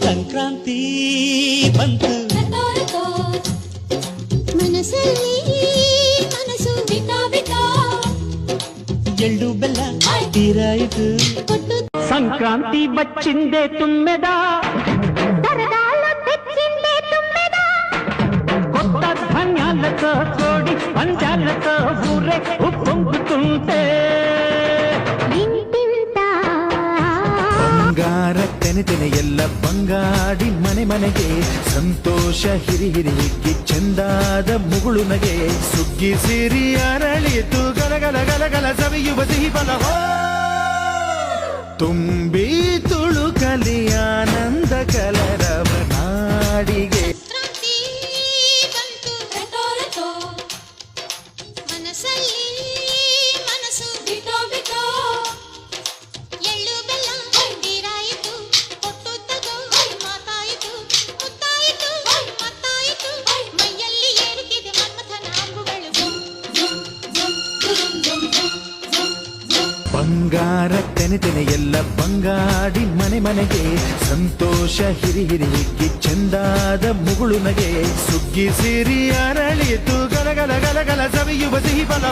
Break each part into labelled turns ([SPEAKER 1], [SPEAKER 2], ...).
[SPEAKER 1] ಸಂಕ್ರಾಂತಿ ಬಂತು
[SPEAKER 2] ಮನಸ್ಸಲ್ಲಿ ಮನಸ್ಸು ಬಿಟಾ ಬಿಟಾ
[SPEAKER 1] ಎಳ್ಳು ಬೆಲ್ಲ ತೀರಾಯಿತು
[SPEAKER 3] సంక్రాంతి వచ్చిందే తుమ్మెదా
[SPEAKER 2] తరగాలు తెచ్చిందే తుమ్మెదా
[SPEAKER 3] కొత్త ధాన్యాలతో కోడి పంజాలతో ఊరే ఉప్పొంగుతుంటే
[SPEAKER 2] ఇంటింత
[SPEAKER 4] ಬಂಗಾರ ತೆನೆ ಎಲ್ಲ ಬಂಗಾಡಿ ಮನೆ ಮನೆಗೆ ಸಂತೋಷ ಹಿರಿ ಹಿರಿಯಿಕ್ಕಿ ಚೆಂದಾದ ಮುಗುಳು ನಗೆ ಸುಗ್ಗಿ ಸಿರಿ ಅರಳಿತು ಗಲಗಲ ಗಲಗಲ ಸವಿಯುವ ಸಿಹಿ ಫಲ ತುಂಬಿ ತುಳುಕಲಿ ಆನಂದ ಕಲರವ ನಾಡಿಗೆ
[SPEAKER 2] ಕ್ರಾಂತಿ ಬಂತು ರಟೋ ಮನಸ್ಸಲ್ಲಿ ಮನಸ್ಸು ಬಿಟೋ ಬಿಟೋ ಎಳ್ಳು ಬೆಲ್ಲ ತೀರಾಯಿತು ಕೊಟ್ಟು ತಗೋ ಮಾತಾಯಿತು ಮುತ್ತಾಯಿತು ಮತ್ತಾಯಿತು ಮೈಯಲ್ಲಿ ಏರುತ್ತಿದೆ ಮನ್ಮಥನ ಅಂಬುಗಳು
[SPEAKER 4] ಬಂಗಾರ ತೆನೆ ಎಲ್ಲ ಬಂಗಾಡಿ ಮನೆ ಮನೆಗೆ ಸಂತೋಷ ಹಿರಿ ಹಿರಿಯಿಕ್ಕಿ ಚೆಂದಾದ ಮುಗುಳು ನಗೆ ಸುಗ್ಗಿ ಸಿರಿ ಅರಳಿತು ಗಲಗಲ ಗಲಗಲ ಸವಿಯುವ ಸಿಹಿ ಫಲ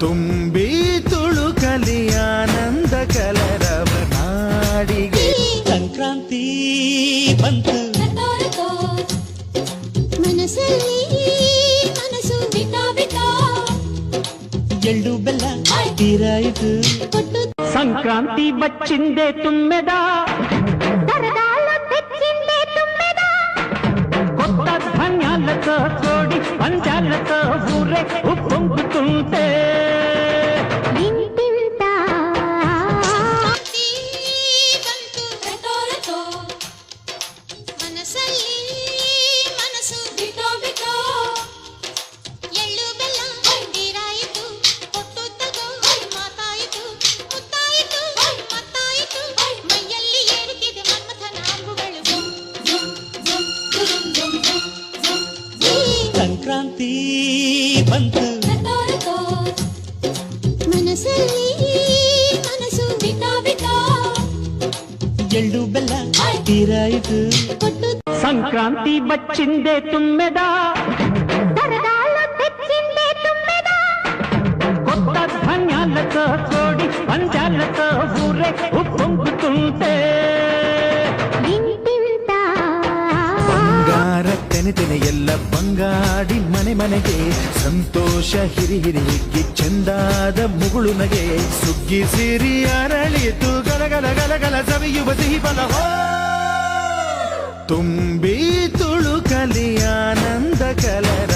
[SPEAKER 4] ತುಂಬಿ ತುಳುಕಲಿ ಆನಂದ ಕಲರವ ನಾಡಿಗೆ
[SPEAKER 1] ಸಂಕ್ರಾಂತಿ ಬಂತು
[SPEAKER 2] ಮನಸ್ಸಲ್ಲಿ ಮನಸ್ಸು ಬಿಟಾ ಬಿಟಾ
[SPEAKER 1] ಎಳ್ಳು ಬೆಲ್ಲ ತೀರಾಯಿತು
[SPEAKER 2] ಕೊಟ್ಟು
[SPEAKER 3] సంక్రాంతి వచ్చిందే తుమ్మెదా
[SPEAKER 2] తరగాలు తెచ్చిందే తుమ్మెదా
[SPEAKER 3] కొత్త ధాన్యాలతో కోడి పంజాలతో ఊరే ఉప్పొంగుతుంటే
[SPEAKER 2] ఇంటింత క్రాంతి ಬಂತು ರಟೋ ಮನಸ್ಸಲ್ಲಿ ಮನಸ್ಸು ಬಿಟೋ ಬಿಟೋ ಎಳ್ಳು ಬೆಲ್ಲ ತೀರಾಯಿತು ಕೊಟ್ಟು ತಗೋ ಮಾತಾಯಿತು ಮುತ್ತಾಯಿತು ಮತ್ತಾಯಿತು ಮೈಯಲ್ಲಿ ಏರುತ್ತಿದೆ ಮನ್ಮಥನ ಅಂಬುಗಳು
[SPEAKER 1] ಸಂಕ್ರಾಂತಿ ಬಂತು
[SPEAKER 2] ಮನಸ್ಸಲ್ಲಿ ಮನಸ್ಸು ಬಿಟಾ ಬಿಟಾ
[SPEAKER 1] ಎಳ್ಳು ಬೆಲ್ಲ ತೀರಾಯಿತು
[SPEAKER 2] ಕೊಟ್ಟು
[SPEAKER 3] సంక్రాంతి వచ్చిందే తుమ్మెదా
[SPEAKER 2] తరగాలు తెచ్చిందే తుమ్మెదా
[SPEAKER 3] కొత్త ధాన్యాలతో కోడి పంజాలతో ఊరే ఉప్పొంగుతుంటే
[SPEAKER 2] ఇంటింత
[SPEAKER 4] ಬಂಗಾರ ತೆನೆ ಎಲ್ಲ ಬಂಗಾಡಿ ಮನೆ ಮನೆಗೆ ಸಂತೋಷ ಹಿರಿ ಹಿರಿಯಿಕ್ಕಿ ಚೆಂದಾದ ಮುಗುಳು ನಗೆ ಸುಗ್ಗಿ ಸಿರಿ ಅರಳಿತು ಗಲಗಲ ಗಲಗಲ ಸವಿಯುವ ಸಿಹಿ ಫಲ ತುಂಬಿ ತುಳುಕಲಿ ಆನಂದ ಕಲರ